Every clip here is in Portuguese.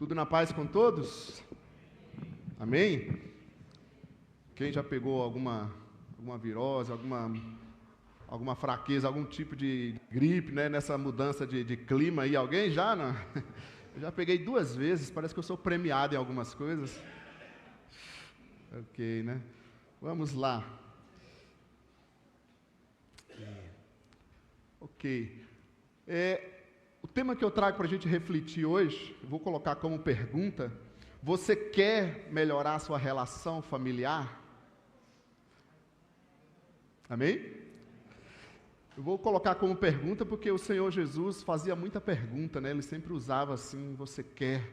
Tudo na paz com todos? Amém? Quem já pegou alguma virose, alguma fraqueza, algum tipo de gripe, né, nessa mudança de clima aí? Alguém já? Não? Eu já peguei 2 vezes, parece que eu sou premiado em algumas coisas. Ok, né? Vamos lá. Ok. O tema que eu trago para a gente refletir hoje, eu vou colocar como pergunta: você quer melhorar a sua relação familiar? Amém? Eu vou colocar como pergunta porque o Senhor Jesus fazia muita pergunta, né? Ele sempre usava assim: você quer?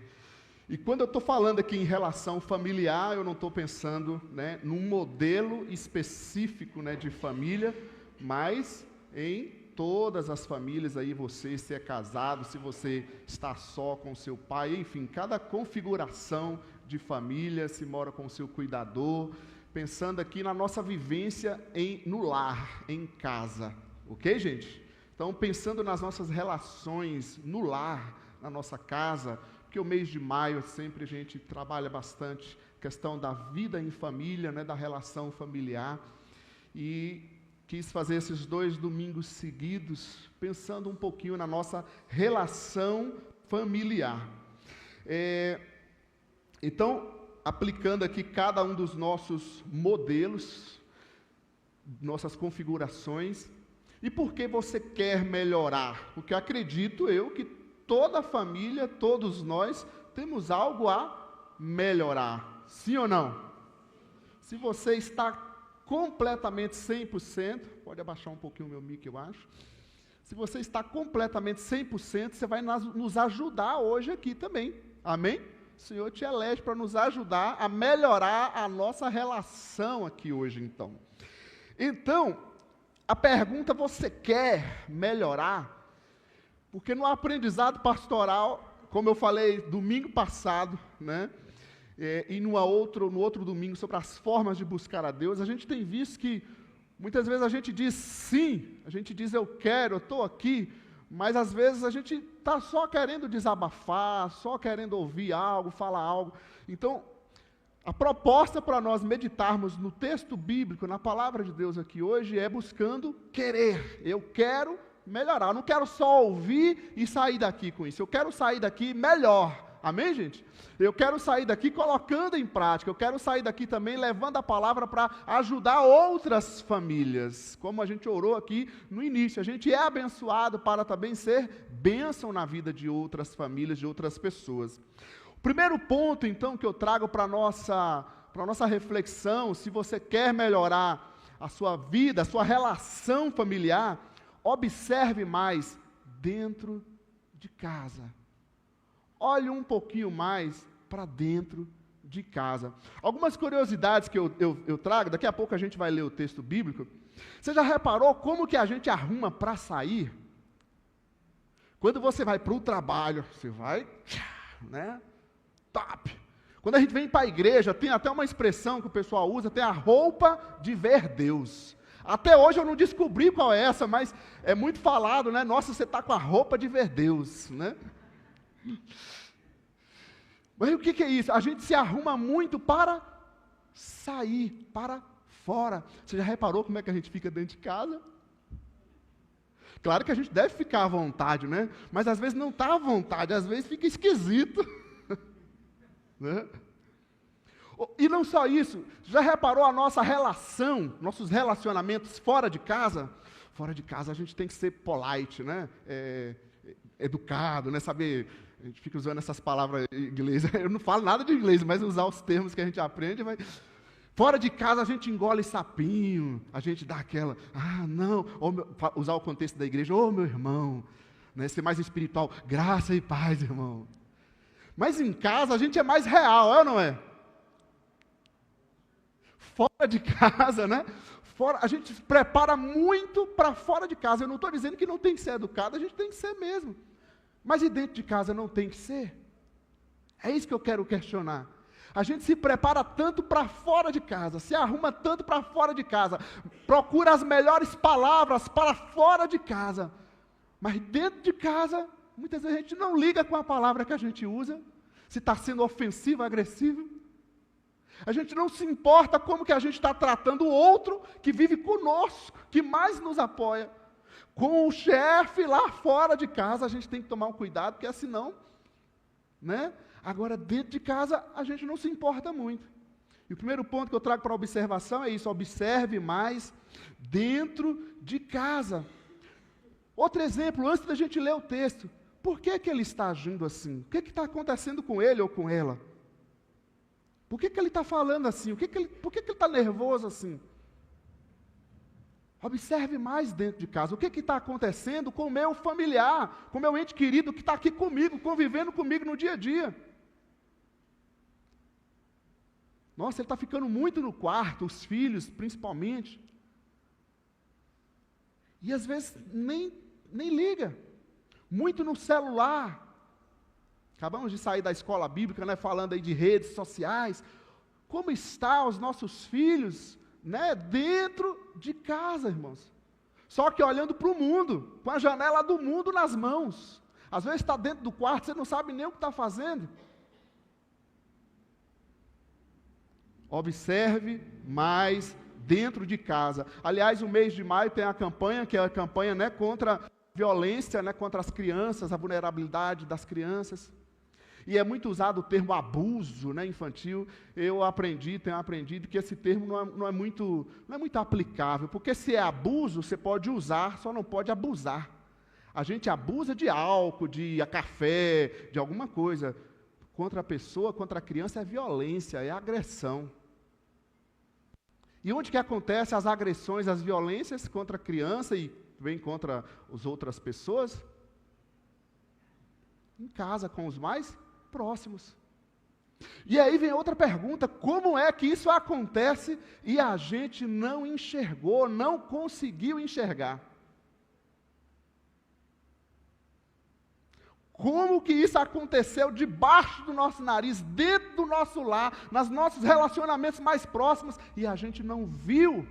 E quando eu estou falando aqui em relação familiar, eu não estou pensando, né, num modelo específico, né, de família, mas em todas as famílias aí, você, se é casado, se você está só com seu pai, enfim, cada configuração de família, se mora com o seu cuidador, pensando aqui na nossa vivência no lar, em casa, ok, gente? Então, pensando nas nossas relações no lar, na nossa casa, porque o mês de maio sempre a gente trabalha bastante questão da vida em família, né, da relação familiar, e quis fazer esses 2 domingos seguidos, pensando um pouquinho na nossa relação familiar. Então, aplicando aqui cada um dos nossos modelos, nossas configurações. E por que você quer melhorar? Porque acredito eu que toda família, todos nós, temos algo a melhorar. Sim ou não? Se você está completamente 100%, pode abaixar um pouquinho o meu mic, eu acho. Se você está completamente 100%, você vai nos ajudar hoje aqui também. Amém? O Senhor te elege para nos ajudar a melhorar a nossa relação aqui hoje, então. Então, a pergunta: você quer melhorar? Porque no aprendizado pastoral, como eu falei domingo passado, né? E no outro domingo, sobre as formas de buscar a Deus, a gente tem visto que muitas vezes a gente diz sim, a gente diz eu quero, eu estou aqui, mas às vezes a gente está só querendo desabafar, só querendo ouvir algo, falar algo. Então, a proposta para nós meditarmos no texto bíblico, na palavra de Deus aqui hoje, é buscando querer. Eu quero melhorar, eu não quero só ouvir e sair daqui com isso, eu quero sair daqui melhor. Amém, gente? Eu quero sair daqui colocando em prática, eu quero sair daqui também levando a palavra para ajudar outras famílias, como a gente orou aqui no início. A gente é abençoado para também ser bênção na vida de outras famílias, de outras pessoas. O primeiro ponto, então, que eu trago para a nossa reflexão: se você quer melhorar a sua vida, a sua relação familiar, observe mais dentro de casa. Olhe um pouquinho mais para dentro de casa. Algumas curiosidades que eu trago, daqui a pouco a gente vai ler o texto bíblico. Você já reparou como que a gente arruma para sair? Quando você vai para o trabalho, você vai, né? Top! Quando a gente vem para a igreja, tem até uma expressão que o pessoal usa, tem a roupa de ver Deus. Até hoje eu não descobri qual é essa, mas é muito falado, né? Nossa, você está com a roupa de ver Deus, né? Mas o que é isso? A gente se arruma muito para sair, para fora. Você já reparou como é que a gente fica dentro de casa? Claro que a gente deve ficar à vontade, né? Mas às vezes não está à vontade, às vezes fica esquisito. Né? E não só isso, já reparou a nossa relação, nossos relacionamentos fora de casa? Fora de casa a gente tem que ser polite, né? Educado, né? Saber, a gente fica usando essas palavras em inglês, eu não falo nada de inglês, mas usar os termos que a gente aprende, mas fora de casa a gente engole sapinho, a gente dá aquela, não, usar o contexto da igreja, meu irmão, né? Ser mais espiritual, graça e paz, irmão. Mas em casa a gente é mais real, é ou não é? Fora de casa, né? A gente se prepara muito para fora de casa. Eu não estou dizendo que não tem que ser educado, a gente tem que ser mesmo. Mas e dentro de casa não tem que ser? É isso que eu quero questionar. A gente se prepara tanto para fora de casa, se arruma tanto para fora de casa, procura as melhores palavras para fora de casa. Mas dentro de casa, muitas vezes a gente não liga com a palavra que a gente usa. Se está sendo ofensivo, agressivo. A gente não se importa como que a gente está tratando o outro que vive conosco, que mais nos apoia. Com o chefe lá fora de casa, a gente tem que tomar um cuidado, porque senão, né? Agora, dentro de casa, a gente não se importa muito. E o primeiro ponto que eu trago para a observação é isso: observe mais dentro de casa. Outro exemplo, antes da gente ler o texto, por que ele está agindo assim? O que está acontecendo com ele ou com ela? Por que ele está falando assim? Por que ele está nervoso assim? Observe mais dentro de casa. O que está acontecendo com o meu familiar, com o meu ente querido que está aqui comigo, convivendo comigo no dia a dia? Nossa, ele está ficando muito no quarto, os filhos principalmente. E às vezes nem liga. Muito no celular. Acabamos de sair da escola bíblica, né, falando aí de redes sociais. Como estão os nossos filhos, né, dentro de casa, irmãos? Só que olhando para o mundo, com a janela do mundo nas mãos. Às vezes está dentro do quarto, você não sabe nem o que está fazendo. Observe mais dentro de casa. Aliás, o mês de maio tem a campanha, que é a campanha, né, contra a violência, né, contra as crianças, a vulnerabilidade das crianças. E é muito usado o termo abuso, né, infantil. Tenho aprendido que esse termo não é muito aplicável, porque se é abuso, você pode usar, só não pode abusar. A gente abusa de álcool, de café, de alguma coisa. Contra a pessoa, contra a criança é violência, é agressão. E onde que acontece as agressões, as violências contra a criança e também contra as outras pessoas? Em casa, com os mais próximos. E aí vem outra pergunta: como é que isso acontece e a gente não enxergou, não conseguiu enxergar? Como que isso aconteceu debaixo do nosso nariz, dentro do nosso lar, nos nossos relacionamentos mais próximos, e a gente não viu?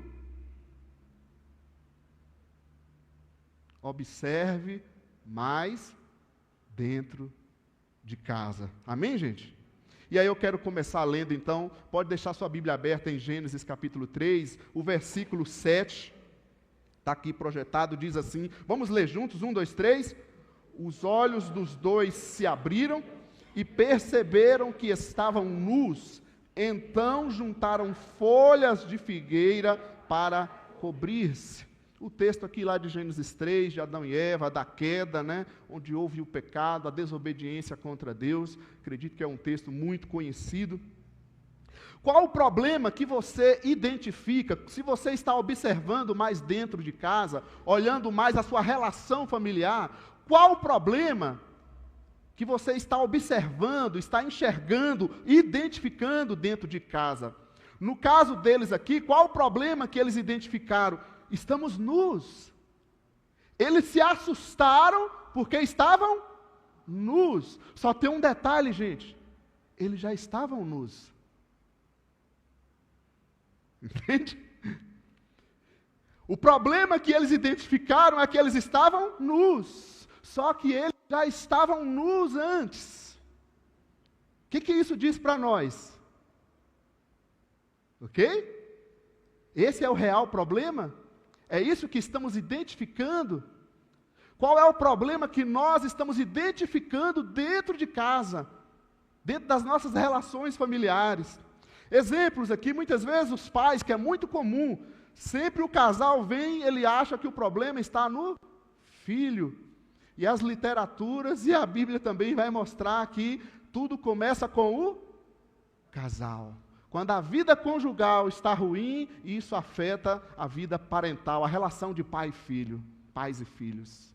Observe mais dentro de casa. Amém, gente? E aí eu quero começar lendo, então, pode deixar sua Bíblia aberta em Gênesis capítulo 3, o versículo 7, está aqui projetado, diz assim, vamos ler juntos, 1, 2, 3... Os olhos dos dois se abriram e perceberam que estavam nus. Então juntaram folhas de figueira para cobrir-se. O texto aqui lá de Gênesis 3, de Adão e Eva, da queda, né, onde houve o pecado, a desobediência contra Deus. Acredito que é um texto muito conhecido. Qual o problema que você identifica, se você está observando mais dentro de casa, olhando mais a sua relação familiar? Qual o problema que você está observando, está enxergando, identificando dentro de casa? No caso deles aqui, qual o problema que eles identificaram? Estamos nus. Eles se assustaram porque estavam nus. Só tem um detalhe, gente. Eles já estavam nus. Entende? O problema que eles identificaram é que eles estavam nus. Só que eles já estavam nus antes. O que isso diz para nós? Ok? Esse é o real problema? É isso que estamos identificando? Qual é o problema que nós estamos identificando dentro de casa? Dentro das nossas relações familiares? Exemplos aqui, muitas vezes os pais, que é muito comum, sempre o casal vem, ele acha que o problema está no filho. E as literaturas e a Bíblia também vai mostrar que tudo começa com o casal. Quando a vida conjugal está ruim, isso afeta a vida parental, a relação de pai e filho, pais e filhos.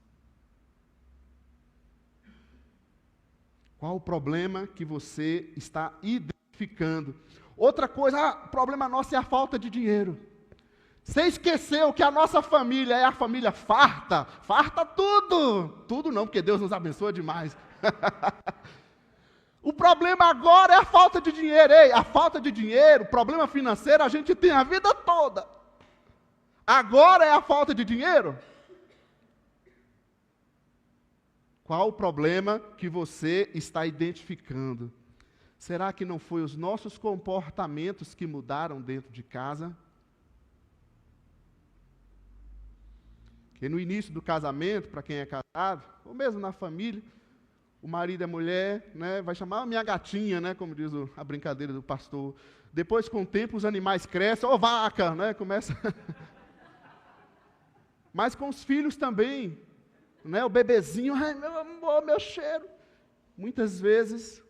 Qual o problema que você está identificando? Outra coisa, o problema nosso é a falta de dinheiro. Você esqueceu que a nossa família é a família farta? Farta tudo! Tudo não, porque Deus nos abençoa demais. O problema agora é a falta de dinheiro. Ei, a falta de dinheiro, problema financeiro, a gente tem a vida toda. Agora é a falta de dinheiro? Qual o problema que você está identificando? Será que não foi os nossos comportamentos que mudaram dentro de casa? Porque no início do casamento, para quem é casado, ou mesmo na família, o marido e a mulher, né, vai chamar a minha gatinha, né, como diz a brincadeira do pastor. Depois, com o tempo, os animais crescem, ó vaca, né, começa... Mas com os filhos também, né, o bebezinho, ai, meu amor, meu cheiro. Muitas vezes,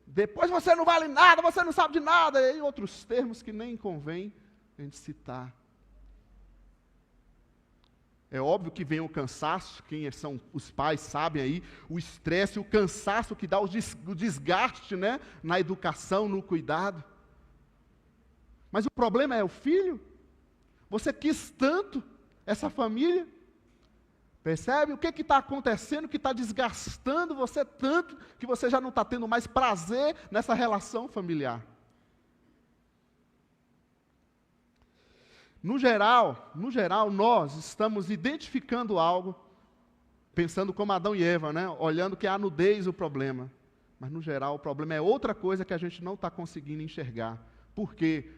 depois você não vale nada, você não sabe de nada, e aí outros termos que nem convém a gente citar. É óbvio que vem o cansaço, quem são os pais sabem aí, o estresse, o cansaço que dá o desgaste, né, na educação, no cuidado. Mas o problema é o filho. Você quis tanto essa família, percebe? O que está acontecendo que está desgastando você tanto que você já não está tendo mais prazer nessa relação familiar? No geral, nós estamos identificando algo, pensando como Adão e Eva, né? Olhando que é a nudez o problema. Mas, no geral, o problema é outra coisa que a gente não está conseguindo enxergar. Por quê?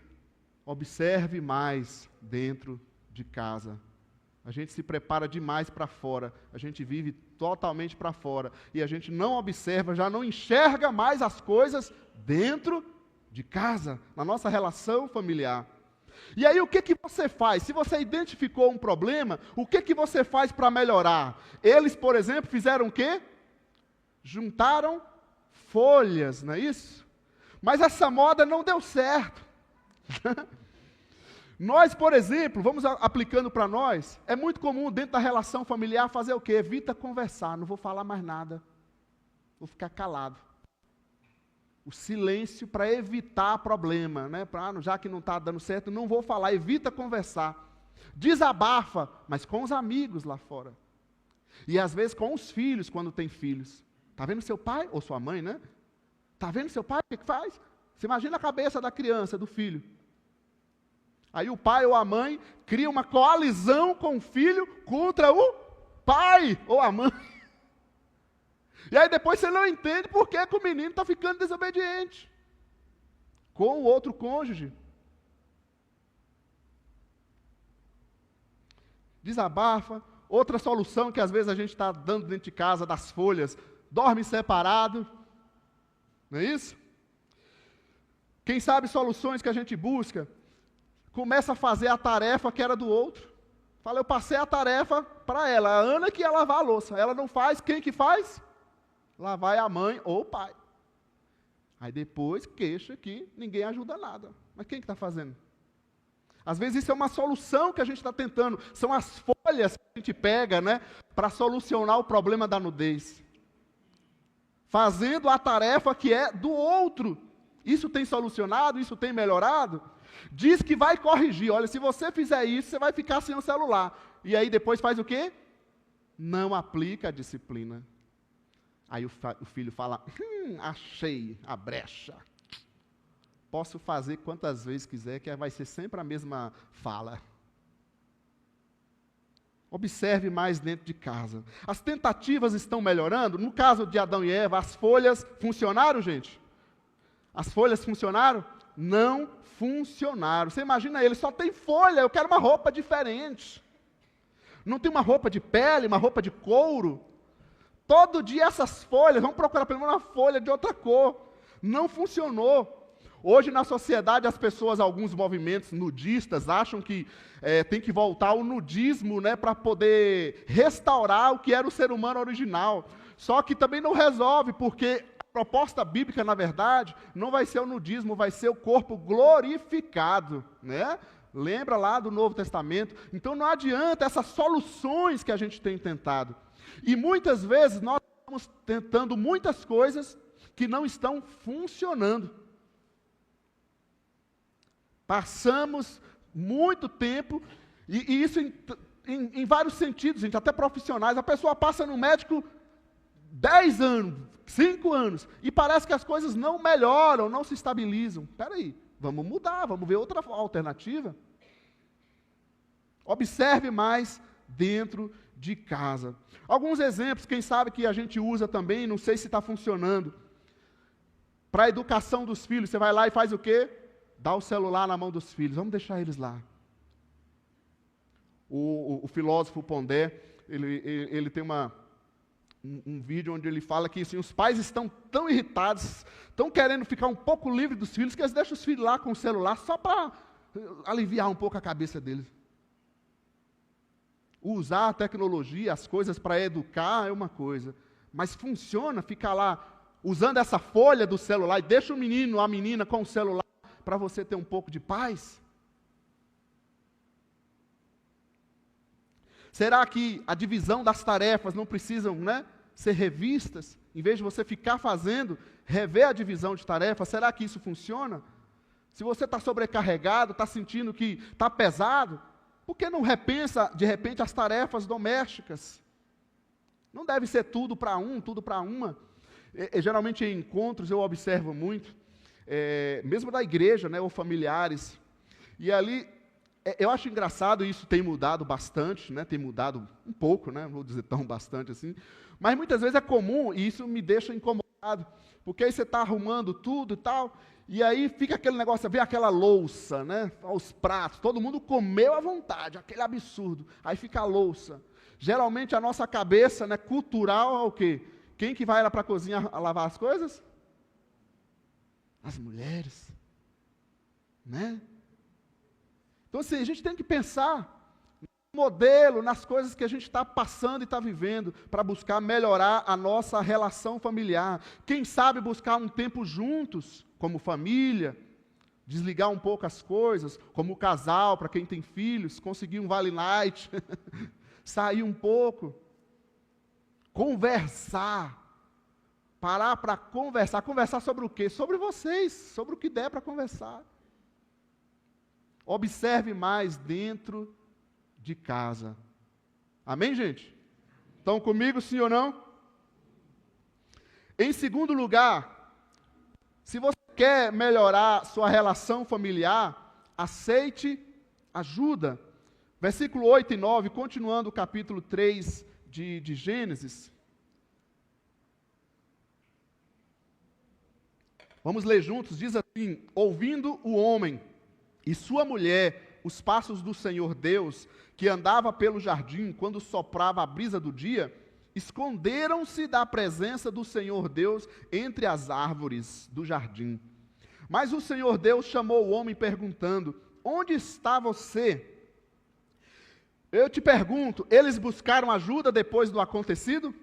Observe mais dentro de casa. A gente se prepara demais para fora, a gente vive totalmente para fora, e a gente não observa, já não enxerga mais as coisas dentro de casa, na nossa relação familiar. E aí o que você faz? Se você identificou um problema, o que você faz para melhorar? Eles, por exemplo, fizeram o quê? Juntaram folhas, não é isso? Mas essa moda não deu certo. Nós, por exemplo, vamos aplicando para nós, é muito comum dentro da relação familiar fazer o quê? Evita conversar, não vou falar mais nada, vou ficar calado. O silêncio para evitar problema, né? Já que não está dando certo, não vou falar, evita conversar. Desabafa, mas com os amigos lá fora. E às vezes com os filhos, quando tem filhos. Está vendo seu pai, ou sua mãe, né? Está vendo seu pai, o que faz? Você imagina a cabeça da criança, do filho. Aí o pai ou a mãe cria uma coalizão com o filho contra o pai ou a mãe. E aí depois você não entende por que o menino está ficando desobediente com o outro cônjuge. Desabafa. Outra solução que às vezes a gente está dando dentro de casa, das folhas, dorme separado. Não é isso? Quem sabe soluções que a gente busca, começa a fazer a tarefa que era do outro. Fala, eu passei a tarefa para ela, a Ana que ia lavar a louça. Ela não faz, quem que faz? Lá vai a mãe ou o pai. Aí depois queixa que ninguém ajuda nada. Mas quem que está fazendo? Às vezes isso é uma solução que a gente está tentando. São as folhas que a gente pega, né, para solucionar o problema da nudez. Fazendo a tarefa que é do outro. Isso tem solucionado? Isso tem melhorado? Diz que vai corrigir. Olha, se você fizer isso, você vai ficar sem o celular. E aí depois faz o quê? Não aplica a disciplina. Aí o filho fala, achei a brecha. Posso fazer quantas vezes quiser, que vai ser sempre a mesma fala. Observe mais dentro de casa. As tentativas estão melhorando? No caso de Adão e Eva, as folhas funcionaram, gente? As folhas funcionaram? Não funcionaram. Você imagina ele, só tem folha, eu quero uma roupa diferente. Não tem uma roupa de pele, uma roupa de couro? Todo dia essas folhas, vamos procurar pelo menos uma folha de outra cor. Não funcionou. Hoje na sociedade as pessoas, alguns movimentos nudistas, acham que tem que voltar ao nudismo, né, para poder restaurar o que era o ser humano original. Só que também não resolve, porque a proposta bíblica, na verdade, não vai ser o nudismo, vai ser o corpo glorificado, né? Lembra lá do Novo Testamento? Então não adianta essas soluções que a gente tem tentado. E muitas vezes nós estamos tentando muitas coisas que não estão funcionando. Passamos muito tempo, e isso em vários sentidos, gente, até profissionais. A pessoa passa no médico 10 anos, 5 anos, e parece que as coisas não melhoram, não se estabilizam. Espera aí, vamos mudar, vamos ver outra alternativa. Observe mais dentro de casa. Alguns exemplos, quem sabe que a gente usa também, não sei se está funcionando. Para a educação dos filhos, você vai lá e faz o quê? Dá o celular na mão dos filhos, vamos deixar eles lá. O filósofo Pondé, ele tem um vídeo onde ele fala que assim, os pais estão tão irritados, estão querendo ficar um pouco livre dos filhos, que eles deixam os filhos lá com o celular só para aliviar um pouco a cabeça deles. Usar a tecnologia, as coisas para educar é uma coisa, mas funciona ficar lá usando essa folha do celular e deixa o menino, a menina com o celular para você ter um pouco de paz? Será que a divisão das tarefas não precisam, ser revistas? Em vez de você ficar fazendo, rever a divisão de tarefas, será que isso funciona? Se você está sobrecarregado, está sentindo que está pesado, por que não repensa, de repente, as tarefas domésticas? Não deve ser tudo para um, tudo para uma. Geralmente em encontros eu observo muito, mesmo da igreja, ou familiares, e ali, eu acho engraçado, isso tem mudado bastante, tem mudado um pouco, não vou dizer tão bastante assim, mas muitas vezes é comum, e isso me deixa incomodado, porque aí você está arrumando tudo e tal, e aí fica aquele negócio, vem aquela louça, os pratos, todo mundo comeu à vontade, aquele absurdo, aí fica a louça. Geralmente a nossa cabeça, cultural, é o quê? Quem que vai lá para a cozinha a lavar as coisas? As mulheres, Então assim, a gente tem que pensar no modelo, nas coisas que a gente está passando e está vivendo, para buscar melhorar a nossa relação familiar. Quem sabe buscar um tempo juntos, como família, desligar um pouco as coisas, como casal, para quem tem filhos, conseguir um vale night, sair um pouco, conversar, parar para conversar sobre o quê? Sobre vocês, sobre o que der para conversar. Observe mais dentro de casa. Amém, gente? Estão comigo, sim ou não? Em segundo lugar, se você quer melhorar sua relação familiar, aceite ajuda. Versículo 8 e 9, continuando o capítulo 3 de Gênesis. Vamos ler juntos, diz assim: ouvindo o homem e sua mulher os passos do Senhor Deus, que andava pelo jardim quando soprava a brisa do dia, esconderam-se da presença do Senhor Deus entre as árvores do jardim. Mas o Senhor Deus chamou o homem perguntando: onde está você? Eu te pergunto, eles buscaram ajuda depois do acontecido?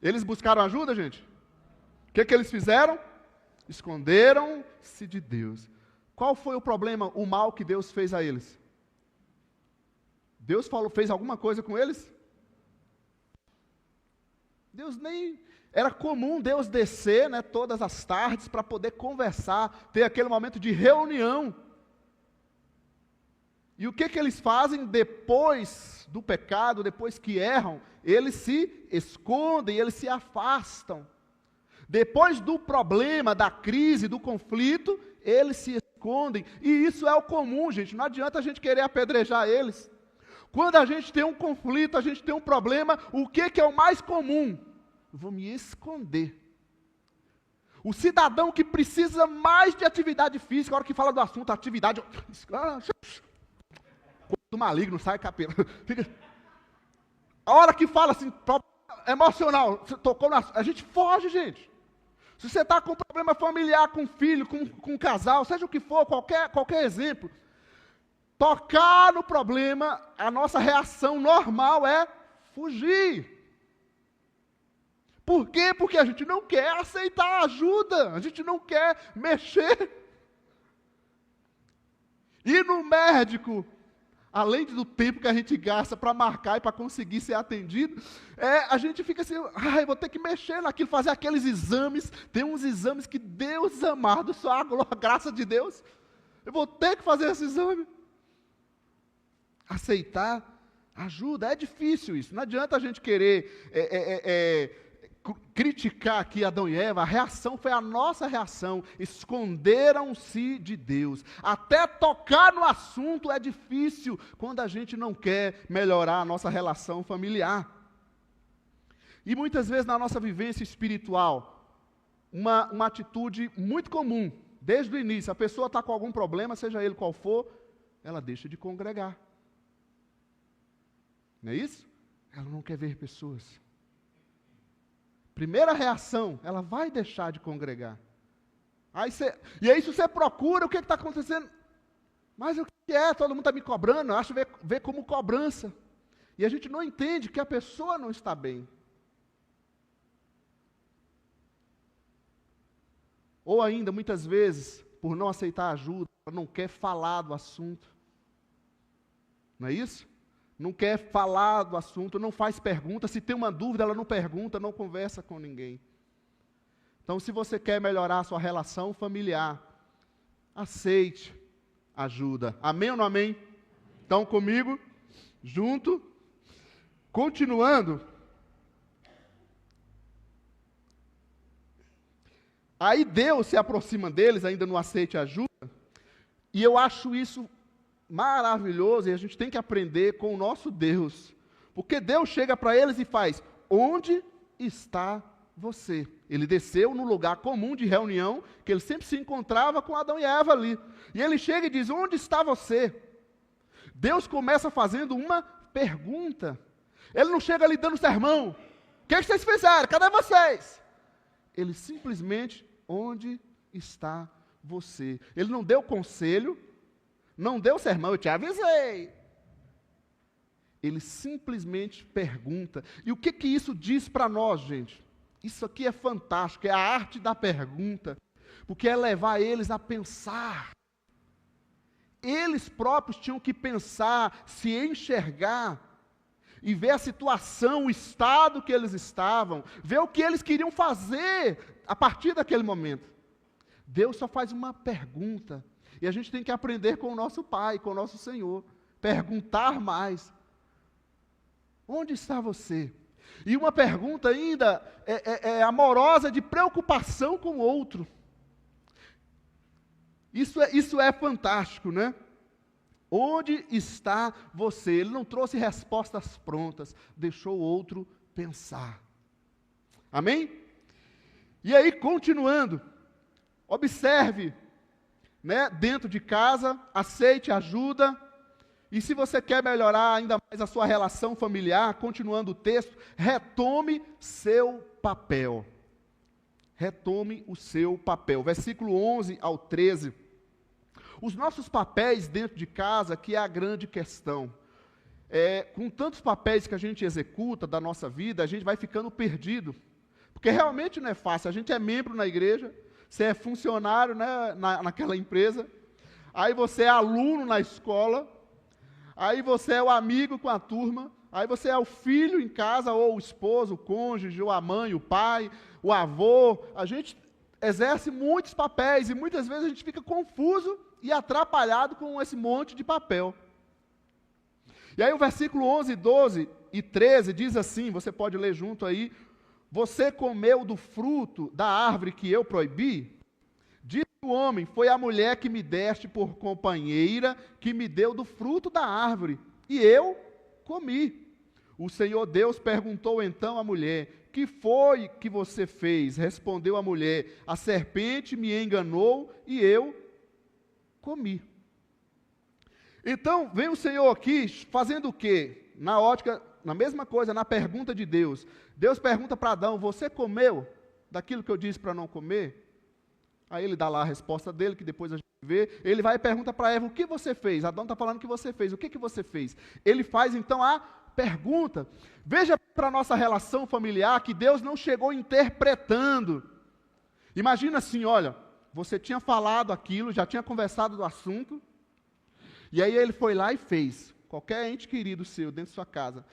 Eles buscaram ajuda, gente? O que eles fizeram? Esconderam-se de Deus. Qual foi o problema, o mal que Deus fez a eles? Deus fez alguma coisa com eles? Deus nem... Era comum Deus descer, todas as tardes para poder conversar, ter aquele momento de reunião. E o que eles fazem depois do pecado, depois que erram? Eles se escondem, eles se afastam. Depois do problema, da crise, do conflito, eles se escondem. E isso é o comum, gente. Não adianta a gente querer apedrejar eles. Quando a gente tem um conflito, a gente tem um problema, o que é o mais comum? Eu vou me esconder. O cidadão que precisa mais de atividade física, a hora que fala do assunto, atividade... do maligno, sai capeta. A hora que fala assim, emocional, você tocou na... A gente foge, gente. Se você está com problema familiar, com filho, com casal, seja o que for, qualquer exemplo, tocar no problema, a nossa reação normal é fugir. Por quê? Porque a gente não quer aceitar ajuda, a gente não quer mexer. Ir no médico, além do tempo que a gente gasta para marcar e para conseguir ser atendido, a gente fica assim, vou ter que mexer naquilo, fazer aqueles exames, tem uns exames que Deus amado, só a graça de Deus, eu vou ter que fazer esse exame. Aceitar ajuda, é difícil isso, não adianta a gente querer criticar aqui Adão e Eva, a reação foi a nossa reação, esconderam-se de Deus. Até tocar no assunto é difícil quando a gente não quer melhorar a nossa relação familiar. E muitas vezes na nossa vivência espiritual, uma atitude muito comum, desde o início. A pessoa está com algum problema, seja ele qual for, ela deixa de congregar. Não é isso? Ela não quer ver pessoas. Primeira reação, ela vai deixar de congregar. E aí se você procura, o que está acontecendo? Mas o que é? Todo mundo está me cobrando, eu acho ver como cobrança. E a gente não entende que a pessoa não está bem. Ou ainda, muitas vezes, por não aceitar ajuda, ela não quer falar do assunto. Não é isso? Não quer falar do assunto, não faz pergunta. Se tem uma dúvida, ela não pergunta, não conversa com ninguém. Então, se você quer melhorar a sua relação familiar, aceite ajuda. Amém ou não amém? Então, comigo, junto, continuando. Aí Deus se aproxima deles, ainda no aceite ajuda, e eu acho isso maravilhoso, e a gente tem que aprender com o nosso Deus, porque Deus chega para eles e faz: onde está você? Ele desceu no lugar comum de reunião, que ele sempre se encontrava com Adão e Eva ali, e ele chega e diz: onde está você? Deus começa fazendo uma pergunta, ele não chega ali dando sermão: o que vocês fizeram? Cadê vocês? Ele simplesmente: onde está você? Ele não deu conselho, não deu sermão, eu te avisei. Ele simplesmente pergunta. E o que isso diz para nós, gente? Isso aqui é fantástico, é a arte da pergunta, porque é levar eles a pensar. Eles próprios tinham que pensar, se enxergar, e ver a situação, o estado que eles estavam, ver o que eles queriam fazer a partir daquele momento. Deus só faz uma pergunta, e a gente tem que aprender com o nosso Pai, com o nosso Senhor, perguntar mais. Onde está você? E uma pergunta ainda amorosa, de preocupação com o outro. Isso é fantástico, né? Onde está você? Ele não trouxe respostas prontas, deixou o outro pensar. Amém? E aí, continuando, observe, né, dentro de casa, aceite ajuda, e se você quer melhorar ainda mais a sua relação familiar, continuando o texto, retome seu papel. Retome o seu papel. Versículo 11 ao 13. Os nossos papéis dentro de casa, que é a grande questão. Com tantos papéis que a gente executa da nossa vida, a gente vai ficando perdido. Porque realmente não é fácil. A gente é membro na igreja, você é funcionário, né, naquela empresa, aí você é aluno na escola, aí você é o amigo com a turma, aí você é o filho em casa, ou o esposo, o cônjuge, ou a mãe, o pai, o avô. A gente exerce muitos papéis, e muitas vezes a gente fica confuso e atrapalhado com esse monte de papel. E aí o versículo 11, 12 e 13 diz assim, você pode ler junto aí: você comeu do fruto da árvore que eu proibi? Disse o homem: foi a mulher que me deste por companheira, que me deu do fruto da árvore, e eu comi. O Senhor Deus perguntou então à mulher: que foi que você fez? Respondeu a mulher: a serpente me enganou e eu comi. Então, vem o Senhor aqui fazendo o quê? Na ótica, na mesma coisa, na pergunta de Deus. Deus pergunta para Adão: você comeu daquilo que eu disse para não comer? Aí ele dá lá a resposta dele, que depois a gente vê. Ele vai e pergunta para Eva: o que você fez? Adão está falando que você fez. O que você fez? Ele faz então a pergunta. Veja para a nossa relação familiar que Deus não chegou interpretando. Imagina assim, olha, você tinha falado aquilo, já tinha conversado do assunto, e aí ele foi lá e fez. Qualquer ente querido seu dentro de sua casa.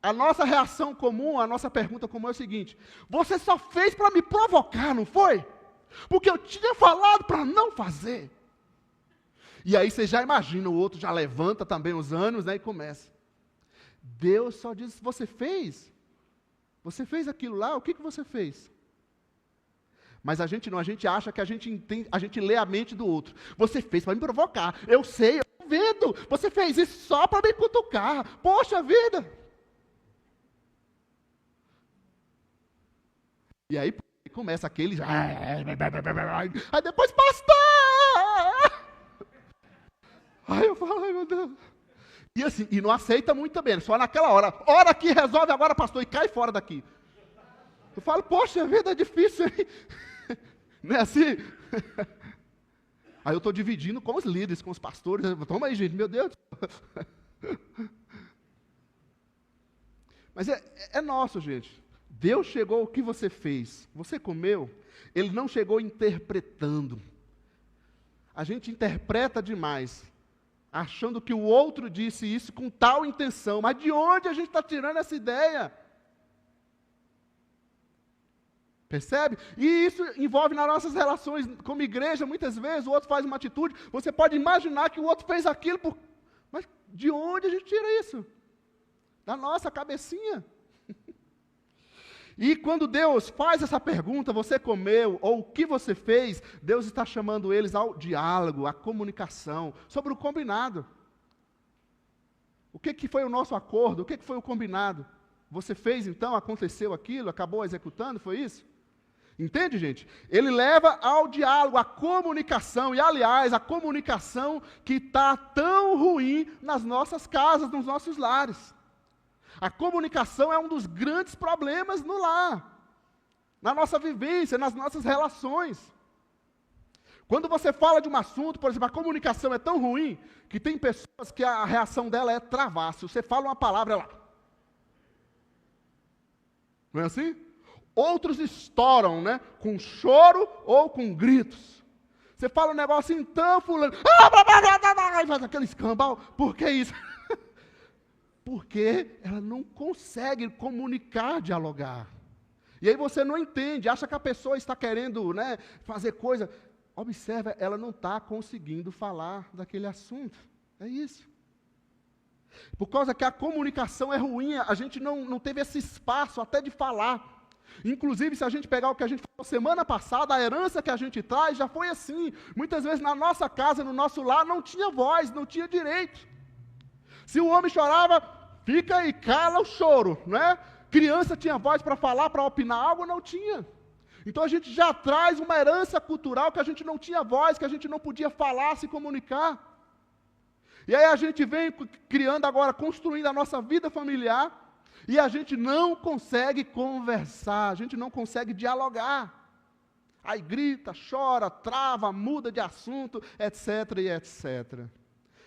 A nossa reação comum, a nossa pergunta comum é o seguinte: você só fez para me provocar, não foi? Porque eu tinha falado para não fazer. E aí você já imagina, o outro já levanta também os ânimos, né, e começa. Deus só diz: você fez? Você fez aquilo lá? O que você fez? Mas a gente não, a gente acha que a gente entende, a gente lê a mente do outro. Você fez para me provocar. Eu sei, eu estou vendo. Você fez isso só para me cutucar. Poxa vida! E aí, Começa aquele... Aí depois, pastor! Aí eu falo, ai meu Deus. E assim, e não aceita muito também, só naquela hora que resolve agora, pastor, e cai fora daqui. Eu falo, poxa, a vida é difícil, hein? Não é assim? Aí eu estou dividindo com os líderes, com os pastores. Toma aí, gente, meu Deus. Mas é nosso, gente. Deus chegou, o que você fez? Você comeu? Ele não chegou interpretando. A gente interpreta demais, achando que o outro disse isso com tal intenção. Mas de onde a gente está tirando essa ideia? Percebe? E isso envolve nas nossas relações como igreja, muitas vezes o outro faz uma atitude, você pode imaginar que o outro fez aquilo, mas de onde a gente tira isso? Da nossa cabecinha. E quando Deus faz essa pergunta, você comeu, ou o que você fez, Deus está chamando eles ao diálogo, à comunicação, sobre o combinado. O que foi o nosso acordo? O que foi o combinado? Você fez então, aconteceu aquilo, acabou executando, foi isso? Entende, gente? Ele leva ao diálogo, à comunicação, e aliás, a comunicação que está tão ruim nas nossas casas, nos nossos lares. A comunicação é um dos grandes problemas no lar, na nossa vivência, nas nossas relações. Quando você fala de um assunto, por exemplo, a comunicação é tão ruim, que tem pessoas que a reação dela é travar. Se você fala uma palavra, ela... Não é assim? Outros estouram, né? Com choro ou com gritos. Você fala um negócio, então, fulano... faz aquele escambau. Por que isso? Porque ela não consegue comunicar, dialogar. E aí você não entende, acha que a pessoa está querendo, né, fazer coisa. Observa, ela não está conseguindo falar daquele assunto. É isso. Por causa que a comunicação é ruim, a gente não teve esse espaço até de falar. Inclusive, se a gente pegar o que a gente falou semana passada, a herança que a gente traz já foi assim. Muitas vezes na nossa casa, no nosso lar, não tinha voz, não tinha direito. Se o homem chorava, fica aí, cala o choro, não é? Criança tinha voz para falar, para opinar algo, não tinha. Então a gente já traz uma herança cultural que a gente não tinha voz, que a gente não podia falar, se comunicar. E aí a gente vem criando agora, construindo a nossa vida familiar, e a gente não consegue conversar, a gente não consegue dialogar. Aí grita, chora, trava, muda de assunto, etc. e etc.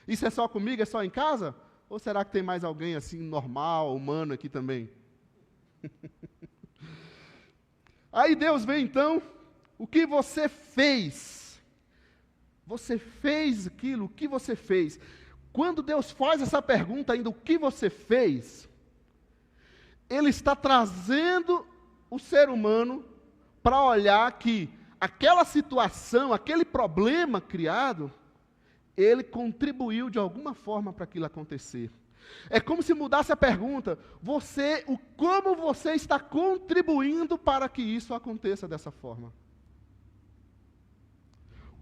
Isso é só comigo, é só em casa? Ou será que tem mais alguém assim, normal, humano aqui também? Aí Deus vem então, o que você fez? Você fez aquilo, o que você fez? Quando Deus faz essa pergunta ainda, o que você fez? Ele está trazendo o ser humano para olhar que aquela situação, aquele problema criado, ele contribuiu de alguma forma para aquilo acontecer. É como se mudasse a pergunta, como você está contribuindo para que isso aconteça dessa forma?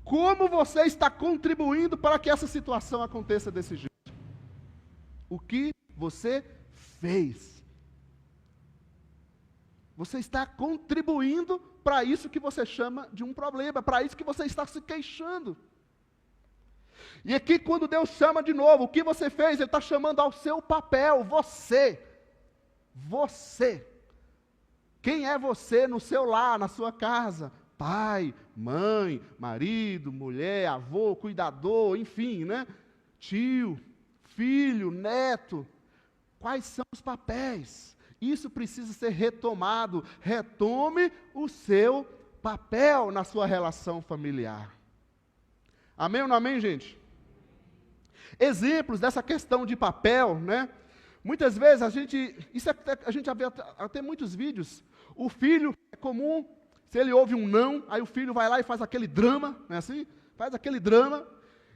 Como você está contribuindo para que essa situação aconteça desse jeito? O que você fez? Você está contribuindo para isso que você chama de um problema, para isso que você está se queixando. E aqui quando Deus chama de novo, o que você fez? Ele está chamando ao seu papel, você. Quem é você no seu lar, na sua casa? Pai, mãe, marido, mulher, avô, cuidador, enfim, né? Tio, filho, neto. Quais são os papéis? Isso precisa ser retomado. Retome o seu papel na sua relação familiar. Amém ou não amém, gente? Exemplos dessa questão de papel, né? Muitas vezes a gente já vê até muitos vídeos, o filho, é comum, se ele ouve um não, aí o filho vai lá e faz aquele drama, não é assim? Faz aquele drama,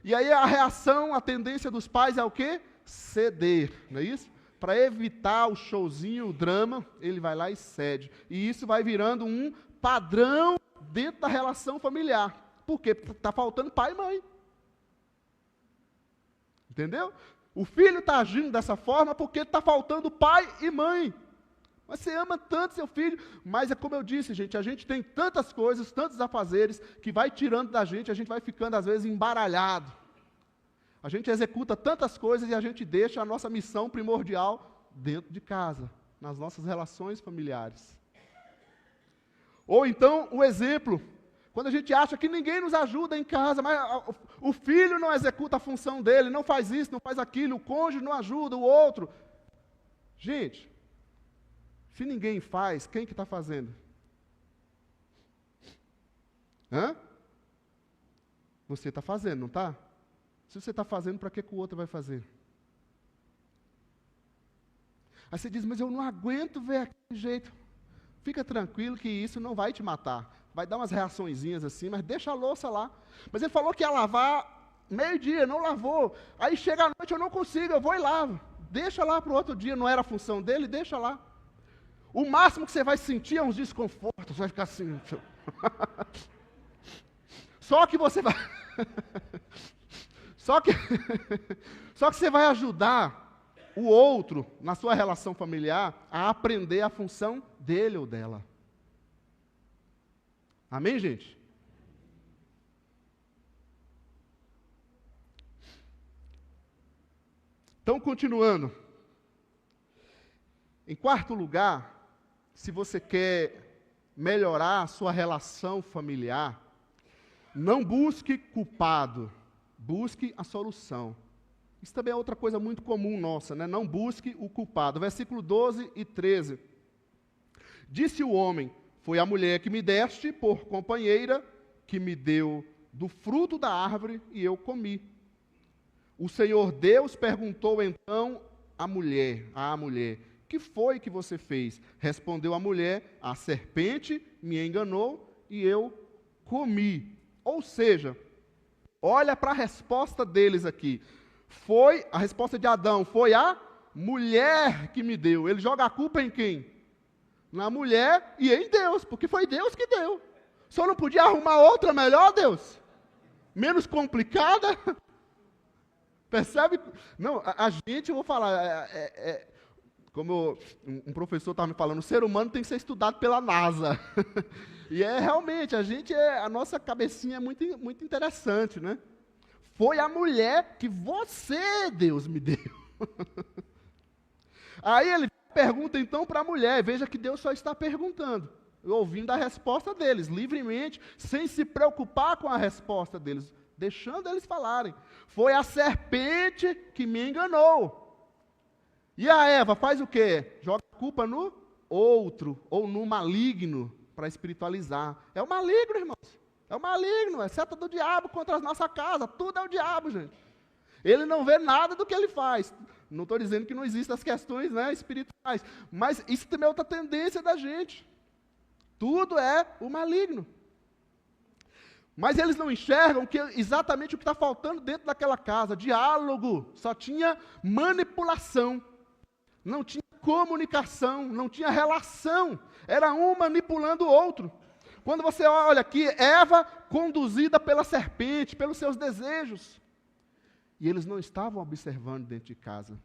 e aí a reação, a tendência dos pais é o quê? Ceder, não é isso? Para evitar o showzinho, o drama, ele vai lá e cede. E isso vai virando um padrão dentro da relação familiar. Por quê? Porque está faltando pai e mãe. Entendeu? O filho está agindo dessa forma porque está faltando pai e mãe. Mas você ama tanto seu filho, mas é como eu disse, gente, a gente tem tantas coisas, tantos afazeres, que vai tirando da gente, a gente vai ficando às vezes embaralhado. A gente executa tantas coisas e a gente deixa a nossa missão primordial dentro de casa, nas nossas relações familiares. Ou então, o exemplo, quando a gente acha que ninguém nos ajuda em casa, mas o filho não executa a função dele, não faz isso, não faz aquilo, o cônjuge não ajuda, o outro. Gente, se ninguém faz, quem que está fazendo? Você está fazendo, não está? Se você está fazendo, para que o outro vai fazer? Aí você diz, mas eu não aguento ver aquele jeito. Fica tranquilo que isso não vai te matar. Vai dar umas reaçõezinhas assim, mas deixa a louça lá. Mas ele falou que ia lavar meio-dia, não lavou. Aí chega a noite, eu não consigo, eu vou e lavo. Deixa lá para o outro dia, não era a função dele, deixa lá. O máximo que você vai sentir é uns desconfortos, vai ficar assim. Só que você vai... Só que você vai ajudar o outro, na sua relação familiar, a aprender a função dele ou dela. Amém, gente? Então, continuando. Em quarto lugar, se você quer melhorar a sua relação familiar, não busque culpado. Busque a solução. Isso também é outra coisa muito comum nossa, né? Não busque o culpado. Versículo 12 e 13. Disse o homem, foi a mulher que me deste por companheira, que me deu do fruto da árvore e eu comi. O Senhor Deus perguntou então à mulher, que foi que você fez? Respondeu a mulher, a serpente me enganou e eu comi. Ou seja, olha para a resposta deles aqui. A resposta de Adão foi a mulher que me deu. Ele joga a culpa em quem? Na mulher e em Deus, porque foi Deus que deu. Só não podia arrumar outra melhor, Deus? Menos complicada? Percebe? Não, a gente, eu vou falar, como um professor estava me falando, o ser humano tem que ser estudado pela NASA. E realmente, a nossa cabecinha é muito, muito interessante, né? Foi a mulher que você, Deus, me deu. Aí ele pergunta então para a mulher, veja que Deus só está perguntando, ouvindo a resposta deles, livremente, sem se preocupar com a resposta deles, deixando eles falarem. Foi a serpente que me enganou. E a Eva faz o quê? Joga a culpa no outro, ou no maligno, para espiritualizar. É o maligno, irmãos. É o maligno, é seta do diabo contra a nossa casa. Tudo é o diabo, gente. Ele não vê nada do que ele faz. Não estou dizendo que não existem as questões, né, espirituais, mas isso também é outra tendência da gente. Tudo é o maligno. Mas eles não enxergam que exatamente o que está faltando dentro daquela casa, diálogo, só tinha manipulação, não tinha comunicação, não tinha relação, era um manipulando o outro. Quando você olha aqui, Eva conduzida pela serpente, pelos seus desejos, e eles não estavam observando dentro de casa.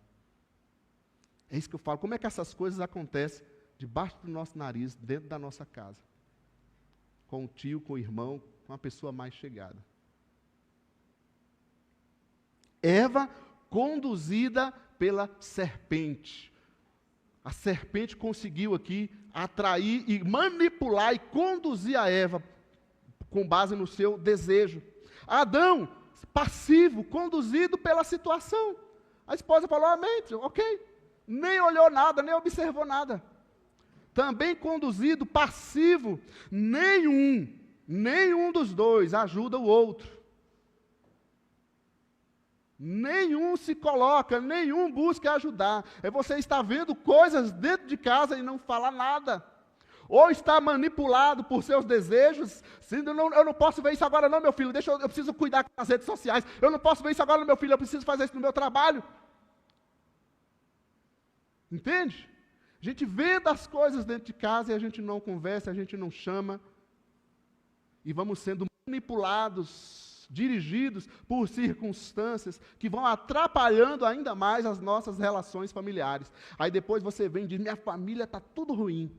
É isso que eu falo, como é que essas coisas acontecem debaixo do nosso nariz, dentro da nossa casa? Com o tio, com o irmão, com a pessoa mais chegada. Eva conduzida pela serpente. A serpente conseguiu aqui atrair e manipular e conduzir a Eva com base no seu desejo. Adão, passivo, conduzido pela situação. A esposa falou, amém, ok. Nem olhou nada, nem observou nada. Também conduzido, passivo, nenhum dos dois ajuda o outro. Nenhum se coloca, nenhum busca ajudar. É você estar vendo coisas dentro de casa e não falar nada. Ou está manipulado por seus desejos, sendo, eu não posso ver isso agora não, meu filho, eu preciso cuidar das redes sociais. Eu não posso ver isso agora, meu filho, eu preciso fazer isso no meu trabalho. Entende? A gente vê das coisas dentro de casa e a gente não conversa, a gente não chama. E vamos sendo manipulados dirigidos por circunstâncias que vão atrapalhando ainda mais as nossas relações familiares. Aí depois você vem e diz, minha família está tudo ruim.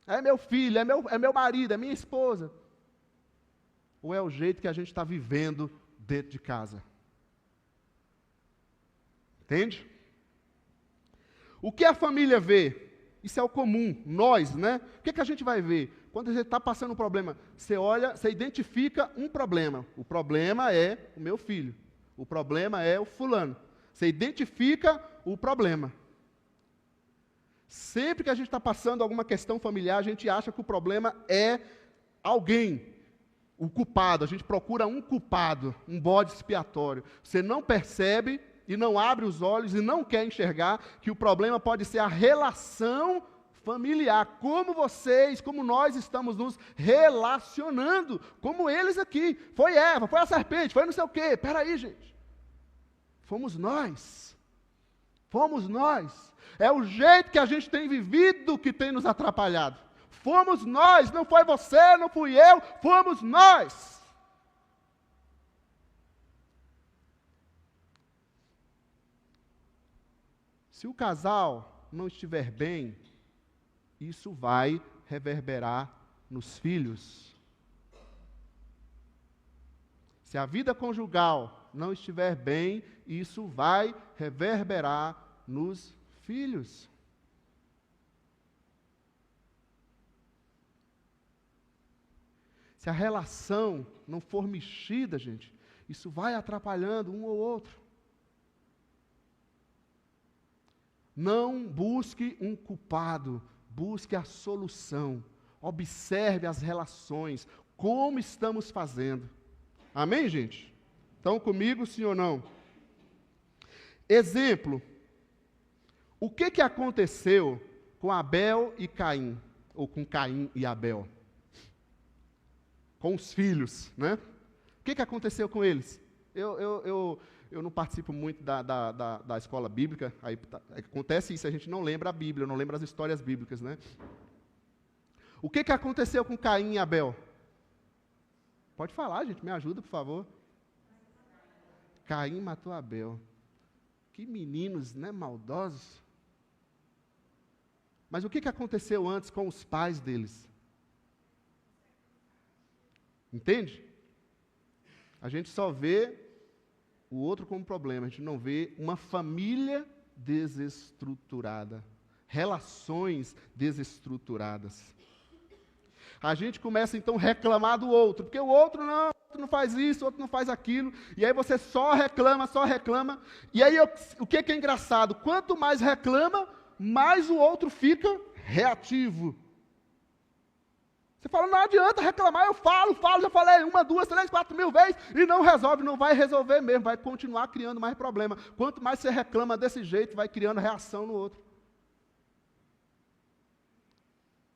É meu filho, é meu marido, é minha esposa. Ou é o jeito que a gente está vivendo dentro de casa? Entende? O que a família vê? Isso é o comum, nós, né? O que a gente vai ver? Quando você está passando um problema, você olha, você identifica um problema. O problema é o meu filho. O problema é o fulano. Você identifica o problema. Sempre que a gente está passando alguma questão familiar, a gente acha que o problema é alguém, o culpado. A gente procura um culpado, um bode expiatório. Você não percebe e não abre os olhos e não quer enxergar que o problema pode ser a relação familiar, como vocês, como nós estamos nos relacionando, como eles aqui. Foi Eva, foi a serpente, foi não sei o quê. Espera aí, gente. Fomos nós. Fomos nós. É o jeito que a gente tem vivido que tem nos atrapalhado. Fomos nós, não foi você, não fui eu, fomos nós. Se o casal não estiver bem, isso vai reverberar nos filhos. Se a vida conjugal não estiver bem, isso vai reverberar nos filhos. Se a relação não for mexida, gente, isso vai atrapalhando um ou outro. Não busque um culpado, busque a solução. Observe as relações, como estamos fazendo. Amém, gente? Estão comigo, sim ou não? Exemplo. O que aconteceu com Abel e Caim? Ou com Caim e Abel? Com os filhos, né? O que aconteceu com eles? Eu não participo muito da escola bíblica, aí acontece isso, a gente não lembra a Bíblia, não lembra as histórias bíblicas, né? O que aconteceu com Caim e Abel? Pode falar, gente, me ajuda, por favor. Caim matou Abel. Que meninos, né, maldosos. Mas o que aconteceu antes com os pais deles? Entende? A gente só vê o outro como problema, a gente não vê uma família desestruturada, relações desestruturadas. A gente começa então a reclamar do outro, porque o outro não faz isso, o outro não faz aquilo, e aí você só reclama, e aí o que é engraçado? Quanto mais reclama, mais o outro fica reativo. Você fala, não adianta reclamar, eu falo, já falei 1, 2, 3, 4 mil vezes, e não resolve, não vai resolver mesmo, vai continuar criando mais problema. Quanto mais você reclama desse jeito, vai criando reação no outro.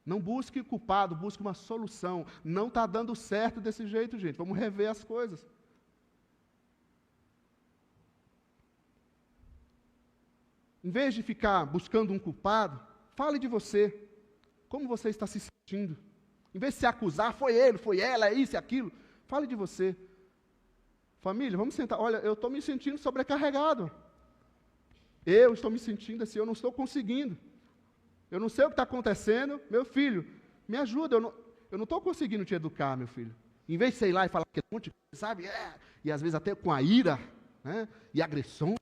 Não busque culpado, busque uma solução. Não está dando certo desse jeito, gente, vamos rever as coisas. Em vez de ficar buscando um culpado, fale de você, como você está se sentindo. Em vez de se acusar, foi ele, foi ela, é isso e aquilo. Fale de você. Família, vamos sentar. Olha, eu estou me sentindo sobrecarregado. Eu estou me sentindo assim, eu não estou conseguindo. Eu não sei o que está acontecendo. Meu filho, me ajuda. Eu não estou conseguindo te educar, meu filho. Em vez de ir lá e falar que monte, sabe? E às vezes até com a ira, né? E agressões.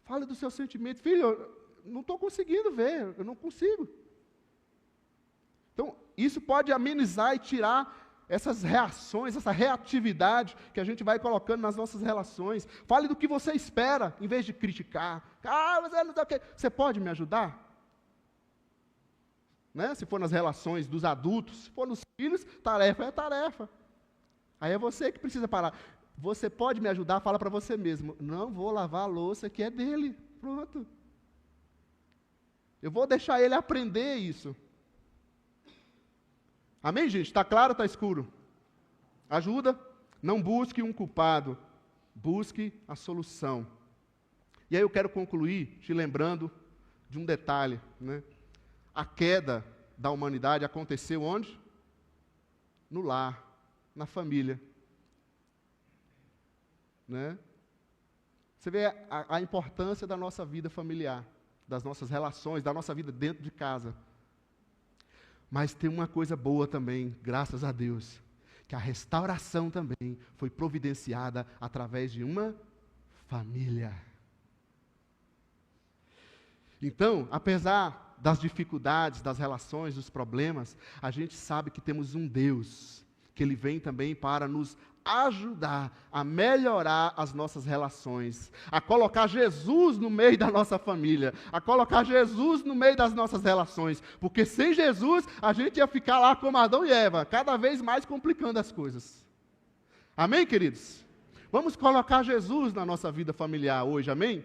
Fale do seu sentimento. Filho, eu não estou conseguindo ver, eu não consigo. Então, isso pode amenizar e tirar essas reações, essa reatividade que a gente vai colocando nas nossas relações. Fale do que você espera, em vez de criticar. Mas não sei o quê. Você pode me ajudar? Né? Se for nas relações dos adultos, se for nos filhos, tarefa é tarefa. Aí é você que precisa parar. Você pode me ajudar? Fala para você mesmo. Não vou lavar a louça que é dele. Pronto. Eu vou deixar ele aprender isso. Amém, gente? Está claro ou está escuro? Ajuda? Não busque um culpado, busque a solução. E aí eu quero concluir te lembrando de um detalhe, né? A queda da humanidade aconteceu onde? No lar, na família. Né? Você vê a importância da nossa vida familiar, das nossas relações, da nossa vida dentro de casa. Mas tem uma coisa boa também, graças a Deus, que a restauração também foi providenciada através de uma família. Então, apesar das dificuldades, das relações, dos problemas, a gente sabe que temos um Deus, que Ele vem também para nos ajudar a melhorar as nossas relações, a colocar Jesus no meio da nossa família, a colocar Jesus no meio das nossas relações, porque sem Jesus a gente ia ficar lá como Adão e Eva, cada vez mais complicando as coisas. Amém, queridos? Vamos colocar Jesus na nossa vida familiar hoje, amém?